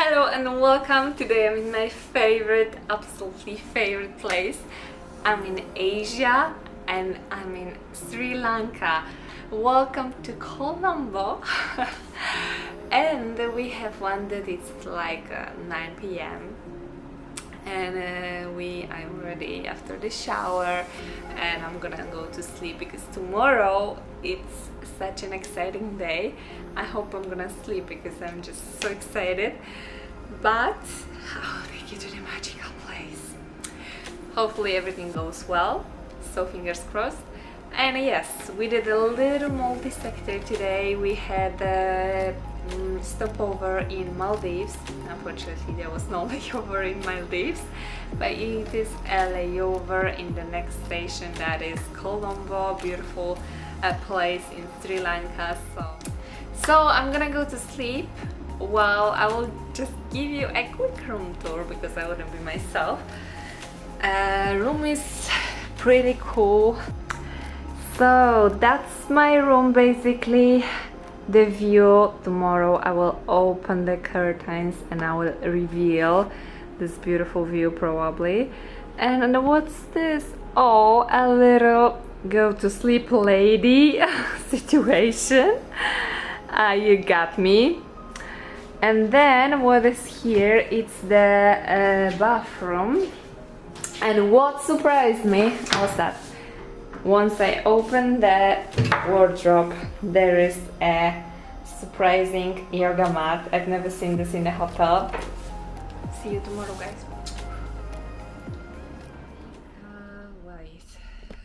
Hello and welcome. Today I'm in my absolutely favorite place. I'm in Asia and I'm in Sri Lanka. Welcome to Colombo. And we have one that it's like 9 p.m. and I'm ready after the shower and I'm gonna go to sleep because tomorrow it's such an exciting day. I hope I'm gonna sleep because I'm just so excited, but I'll take you to the magical place. Hopefully everything goes well, so fingers crossed. And yes, we did a little multi-sector today. We had a stopover in Maldives. Unfortunately there was no layover in Maldives, but it is a layover in the next station, that is Colombo, beautiful place in Sri Lanka. So I'm gonna go to sleep. Well, I will just give you a quick room tour because I wouldn't be myself. Room is pretty cool. So that's my room basically. The view, tomorrow I will open the curtains and I will reveal this beautiful view probably. And what's this? Oh, a little go to sleep lady situation. You got me. And then what is here? It's the bathroom. And what surprised me was that once I opened the wardrobe, there is a surprising yoga mat. I've never seen this in a hotel. See you tomorrow, guys. Wait.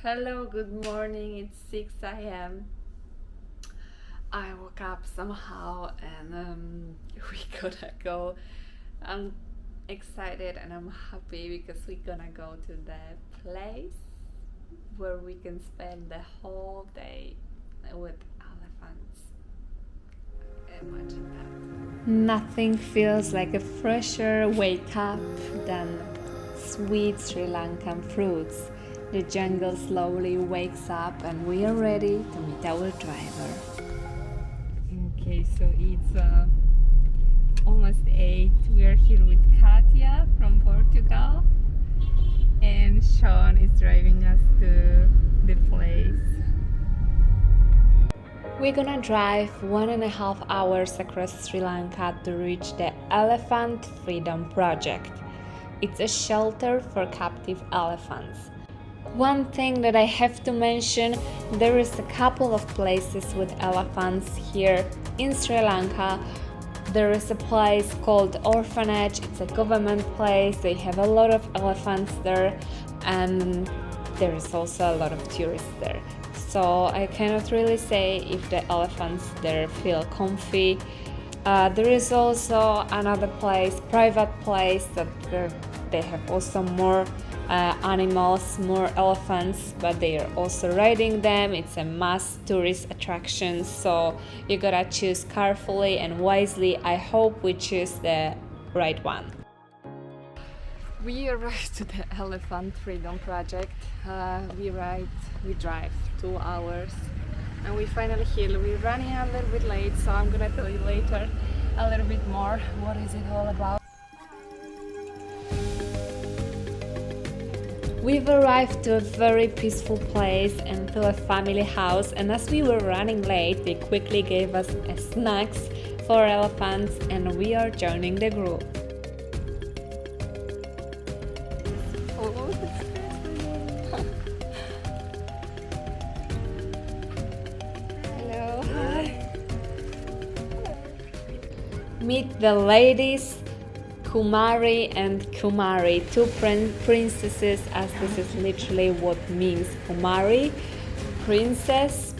Hello, good morning. It's 6 a.m. I woke up somehow and we gotta go. I'm excited and I'm happy because we're gonna go to the place where we can spend the whole day with elephants. Imagine that. Nothing feels like a fresher wake up than sweet Sri Lankan fruits. The jungle slowly wakes up and we are ready to meet our driver. Okay, so it's almost 8. We are here with Katia from Portugal. And Sean is driving us to the place. We're gonna drive 1.5 hours across Sri Lanka to reach the Elephant Freedom Project. It's a shelter for captive elephants. One thing that I have to mention, there is a couple of places with elephants here in Sri Lanka. There is a place called Orphanage. It's a government place. They have a lot of elephants there, and there is also a lot of tourists there. So I cannot really say if the elephants there feel comfy. There is also another place, private place, that they have also more animals, more elephants, but they are also riding them. It's a mass tourist attraction, so you gotta choose carefully and wisely. I hope we choose the right one. We arrived to the Elephant Freedom Project. We drive 2 hours and we finally here. We're running a little bit late, so I'm gonna tell you later a little bit more what is it all about. We've arrived to a very peaceful place and to a family house, and as we were running late, they quickly gave us snacks for elephants and we are joining the group. Hello. Hi. Meet the ladies Kumari and Kumari, two princesses, as this is literally what means Kumari, princess.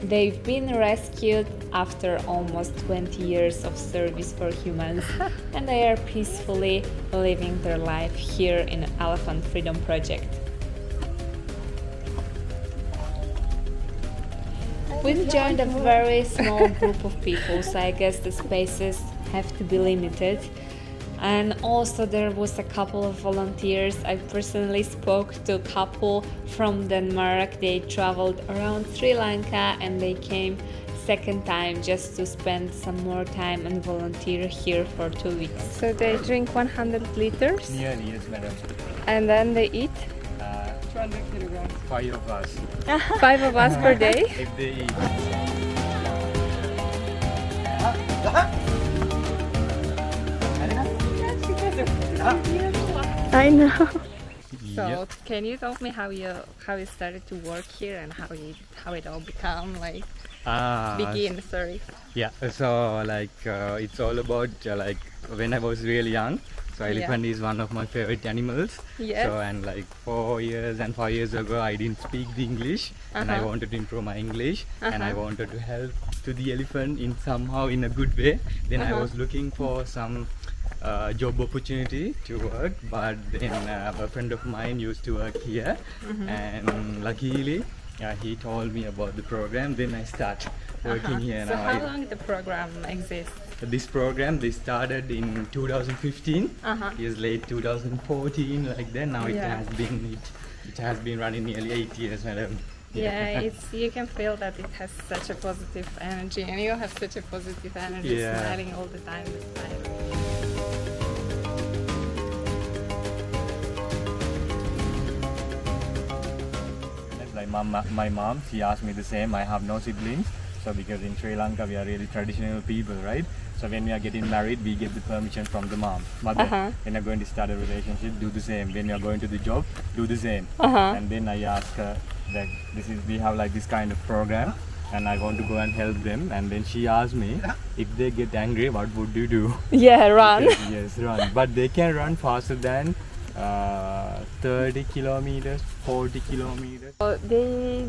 They've been rescued after almost 20 years of service for humans, and they are peacefully living their life here in Elephant Freedom Project. We've joined a very small group of people, so I guess the spaces have to be limited. And also there was a couple of volunteers. I personally spoke to a couple from Denmark. They traveled around Sri Lanka and they came second time just to spend some more time and volunteer here for 2 weeks. So they drink 100 liters? Nearly, yes, madam. And then they eat? 200 kilograms. 5 of us. 5 of us per day? If they eat. I know. So Yep. can you tell me how you started to work here and how it all become like begin? Sorry. Yeah, so it's all about when I was really young. So elephant is one of my favorite animals. Yes. So and 4 years and 5 years ago I didn't speak the English and I wanted to improve my English and I wanted to help to the elephant in somehow in a good way. Then I was looking for some job opportunity to work, but then a friend of mine used to work here and luckily he told me about the program. Then I start working here So now. how long the program exists? This program they started in 2015. Years late 2014 like that. Now it has been running nearly 8 years, madam. Yeah, you can feel that it has such a positive energy, and you have such a positive energy, smiling all the time. Like my mom, she asked me the same. I have no siblings, so because in Sri Lanka we are really traditional people, right? So when we are getting married, we get the permission from the mother. When you're going to start a relationship, do the same. When you are going to the job, do the same. And then I asked her that we have like this kind of program, and I want to go and help them. And then she asked me, if they get angry, what would you do? Yeah, run. Yes, run. But they can run faster than 30 kilometers, 40 kilometers. They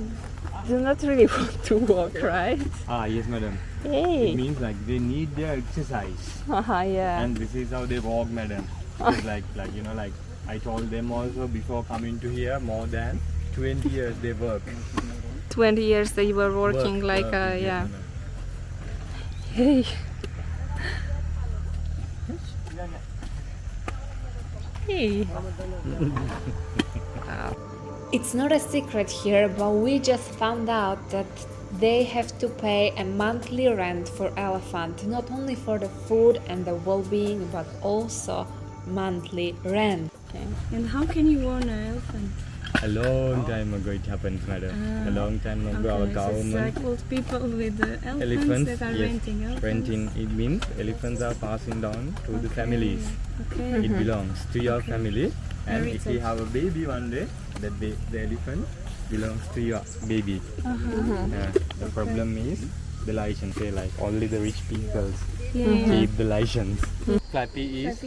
do not really want to walk, right? Yes, madam. Hey. It means like they need their exercise. Yeah. And this is how they walk, madam. It's like I told them also before coming to here, more than 20 years they work. 20 years that you were working Yes, yeah. madam. Hey. Hey. It's not a secret here, but we just found out that they have to pay a monthly rent for elephant, not only for the food and the well-being, but also monthly rent. Okay. And how can you warn an elephant? A long time ago it happened, madam. A long time ago our So it's government. like old people with the elephants Elephants, that are yes, renting elephants. renting. It means elephants are passing down to the families. Okay. It belongs to your family, and Very if you have a baby one day, the elephant belongs to your baby. The problem is the license. Say like only the rich people keep the license. Flappy is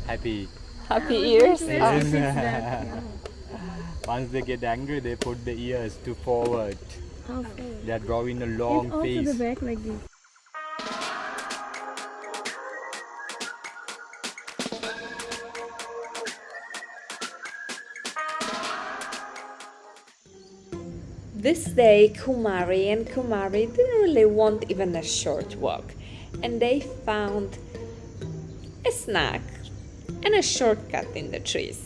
happy. Happy ears? Yes. Once they get angry, they put the ears to forward. Okay. They are drawing a long And also face. the back like this. This day, Kumari and Kumari didn't really want even a short walk, and they found a snack and a shortcut in the trees.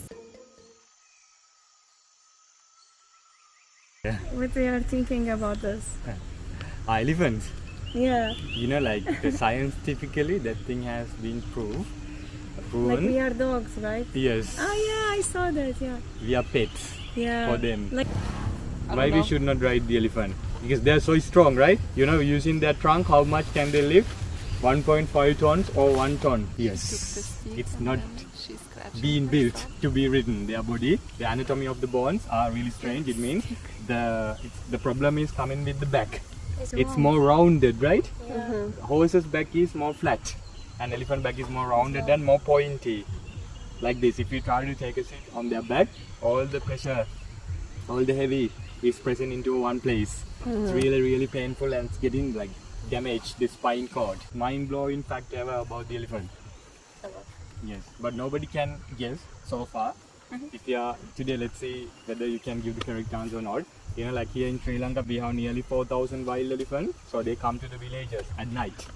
What they are thinking about us? Elephants. Yeah. You know, like the scientifically, that thing has been proven. Like we are dogs, right? Yes. Oh yeah, I saw that. Yeah. We are pets Yeah. for them. Like Why we should not ride the elephant? Because they are so strong, right? You know, using their trunk, how much can they lift? 1.5 tons or 1 ton? Yes. It's not being built to be ridden. Their body, the anatomy of the bones are really strange. It means the problem is coming with the back. It's more rounded, right? Horse's back is more flat, and elephant back is more rounded and more pointy. Like this. If you try to take a seat on their back, all the pressure, all the heavy is present into one place. It's really, really painful, and it's getting like damage the spine cord. Mind-blowing fact ever about the elephant. Yes, but nobody can guess so far. If you are today, let's see whether you can give the correct answer or not. You know, like here in Sri Lanka, we have nearly 4,000 wild elephants. So they come to the villages at night,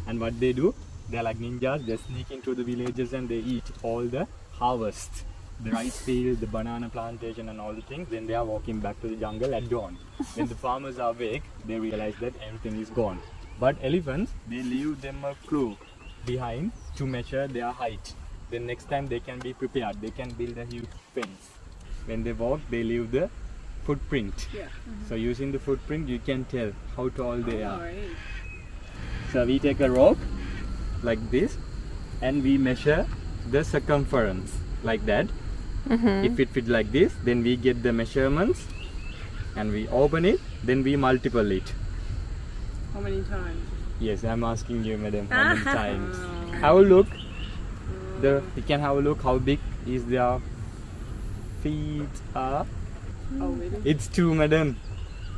and what they do, they're like ninjas. They sneak into the villages and they eat all the harvest, the rice field, the banana plantation, and all the things. Then they are walking back to the jungle at dawn. When the farmers are awake, they realize that everything is gone. But elephants, they leave them a clue behind to measure their height. Then next time they can be prepared. They can build a huge fence. When they walk, they leave the footprint. So using the footprint, you can tell how tall they are. So we take a rope like this, and we measure the circumference like that. If it fits like this, then we get the measurements, and we open it. Then we multiply it. How many times? Yes, I'm asking you, madam, how many times? Have a look. You can have a look how big is their feet are. Oh, really? It's 2, madam.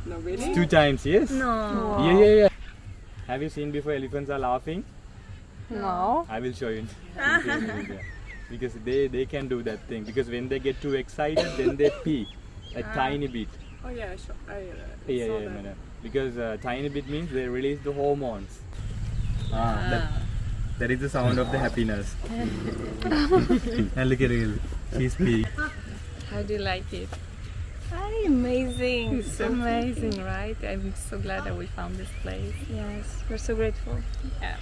No, really? It's 2 times, yes. No. Yeah. Have you seen before elephants are laughing? No. I will show you. Because they can do that thing. Because when they get too excited, then they pee a tiny bit. Oh, yeah, I saw Yeah, that. madam. Because tiny bit means they release the hormones. That is the sound of the happiness. And look at her. She's peeing. How do you like it? Amazing. It's amazing, right? I'm so glad that we found this place. Yes, we're so grateful. Yeah.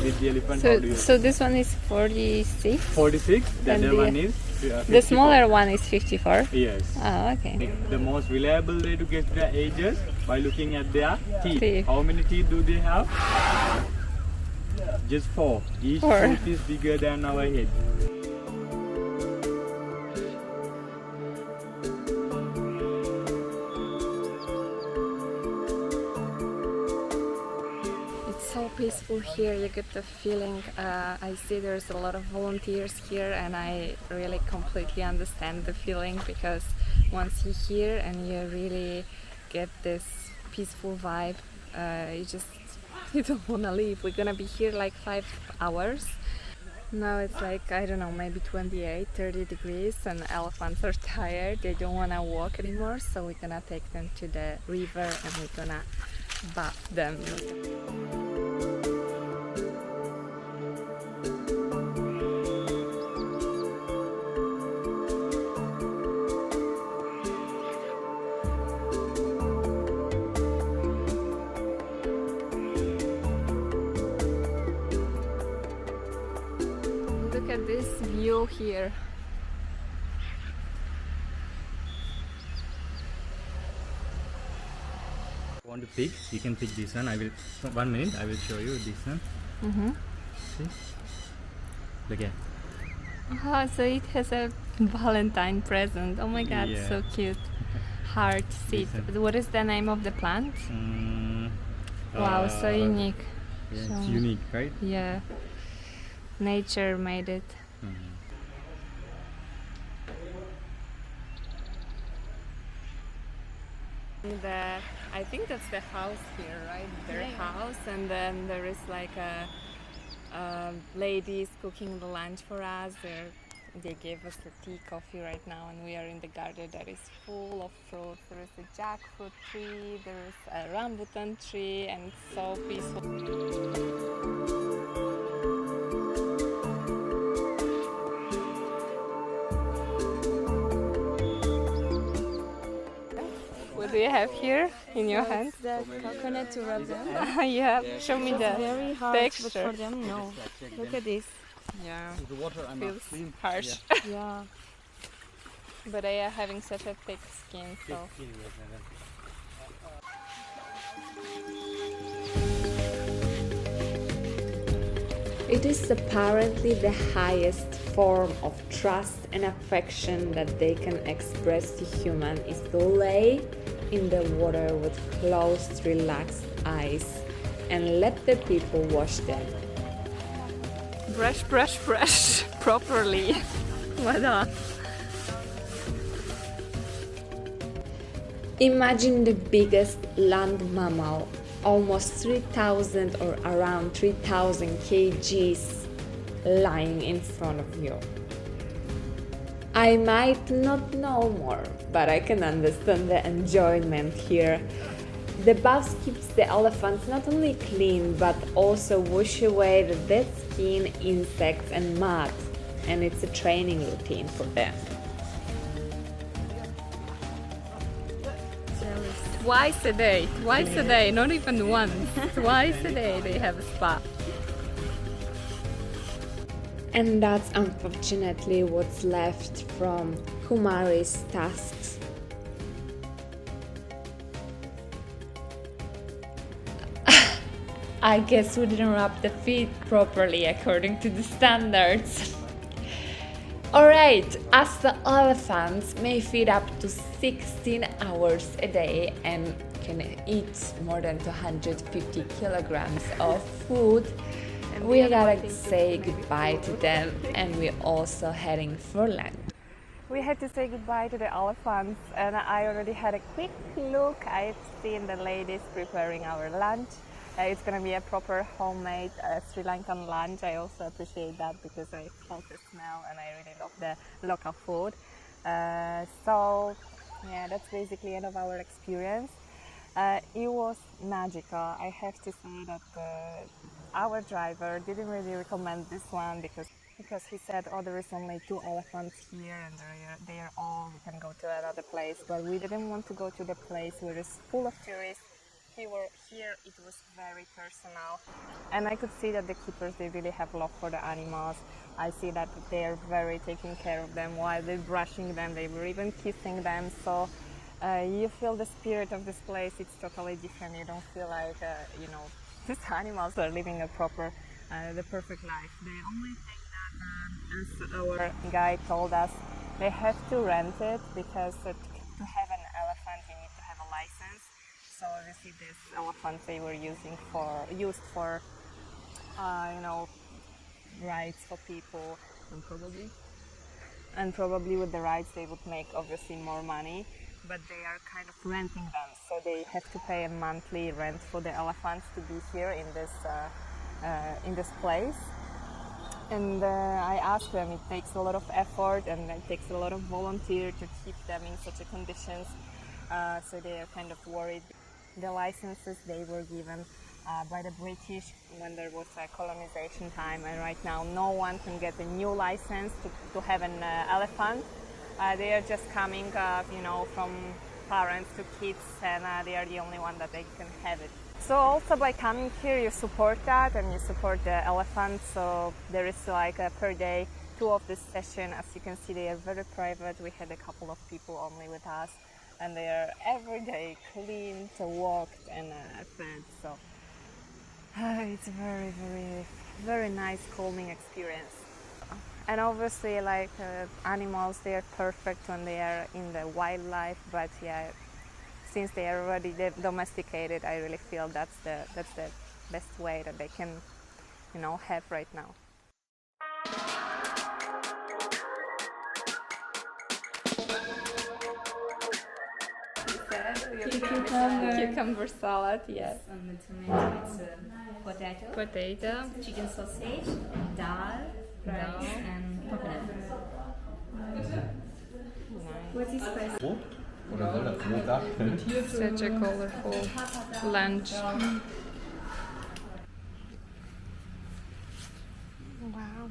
With the elephant, how do you? So this one is 46. 46. The And other the- one is. The 54. smaller one is 54. Yes. Oh, okay. The most reliable way to get their ages by looking at their teeth. Teeth. How many teeth do they have? Just 4. Each 4. tooth is bigger than our head. It's so peaceful here. You get the feeling. I see there's a lot of volunteers here, and I really completely understand the feeling, because once you're here and you really get this peaceful vibe, you don't want to leave. We're gonna be here like 5 hours. Now it's like, I don't know, maybe 28, 30 degrees, and elephants are tired. They don't want to walk anymore, so we're gonna take them to the river and we're gonna bath them. Look at this view here. Want to pick? You can pick this one. I will. 1 minute. I will show you this one. See? Look at. Oh, so it has a Valentine present. Oh my god, Yeah. so cute. Heart seed. Listen. What is the name of the plant? Wow, so unique. Yeah, it's So- unique, right? Yeah. Nature made it. I think that's the house here, right? Their house, and then there is like a ladies cooking the lunch for us. They gave us the tea, coffee right now, and we are in the garden that is full of fruit. There is a jackfruit tree, there is a rambutan tree, and it's so peaceful. What do you have here in your hand? The coconut to rub them. Yeah, show me the Very hard, texture. but for them, no. Look at this. Yeah, The water I'm feels clean. harsh. Yeah. But they are having such a thick skin, so it is apparently the highest form of trust and affection that they can express to human is to lay in the water with closed, relaxed eyes and let the people wash them. Brush, brush, brush properly. Voilà. Imagine the biggest land mammal, almost 3,000 or around 3,000 kgs, lying in front of you. I might not know more, but I can understand the enjoyment here. The bath keeps the elephants not only clean, but also wash away the dead skin, insects and mud, and it's a training routine for them. Twice a day, not even once. Twice a day they have a spa. And that's unfortunately what's left from Kumari's tasks. I guess we didn't rub the feet properly according to the standards. Alright, as the elephants may feed up to 16 hours a day and can eat more than 250 kilograms of food, we gotta say goodbye to them, and we're also heading for land. We had to say goodbye to the elephants, and I already had a quick look. I've seen the ladies preparing our lunch. It's gonna be a proper homemade Sri Lankan lunch. I also appreciate that because I felt the smell and I really love the local food. So yeah, that's basically end of our experience. It was magical. I have to say that our driver didn't really recommend this one because he said, oh, there is only 2 elephants here and they are all, we can go to another place. But we didn't want to go to the place where it's full of tourists. Here it was very personal, and I could see that the keepers, they really have love for the animals. I see that they are very taking care of them while they're brushing them, they were even kissing them. So you feel the spirit of this place. It's totally different. You don't feel like these animals are living a the perfect life. The only thing that, as our guide told us, they have to rent it because to have an elephant you need to have a license. So obviously these elephants, they were used for rides for people, and probably with the rides they would make obviously more money, but they are kind of renting them, so they have to pay a monthly rent for the elephants to be here in this place. And I asked them, it takes a lot of effort and it takes a lot of volunteer to keep them in such a conditions, so they are kind of worried. The licenses, they were given by the British when there was a colonization time, and right now no one can get a new license to have an elephant. They are just coming from parents to kids, and they are the only one that they can have it. So also by coming here you support that and you support the elephants. So there is like per day 2 of this session. As you can see, they are very private. We had a couple of people only with us, and they are every day cleaned, walked and fed. So it's a very, very, very nice calming experience. And obviously, like animals, they are perfect when they are in the wildlife, but yeah, since they are already domesticated, I really feel that's the best way that they can have right now. Cucumber salad, yes. On the tomato, it's potato, chicken sausage, dal, rice, and coconut. What is spicy? Such a colorful lunch. Wow.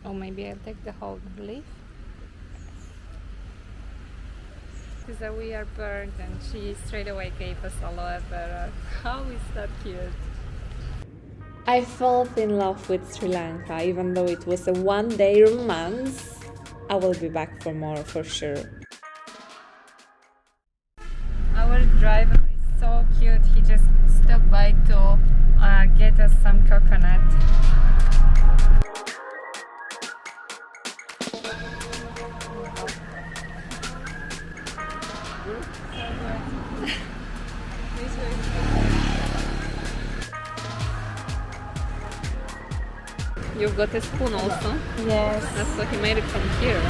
Or maybe I'll take the whole leaf. Because we are burnt and she straight away gave us aloe vera. How is that cute? I fell in love with Sri Lanka, even though it was a one-day romance. I will be back for more for sure. Our driver is so cute. He just stopped by to get us some coconut. You've got a spoon also. Yes. So he made it from here.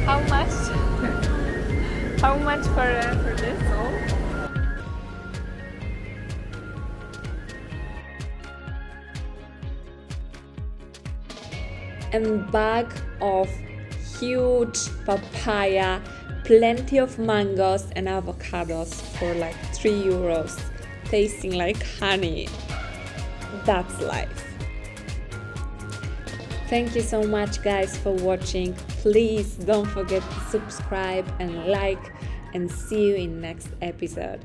How much? How much for this? And bag of huge papaya, plenty of mangoes and avocados for like 3 euros, tasting like honey. That's life. Thank you so much guys for watching. Please don't forget to subscribe and like, and see you in next episode.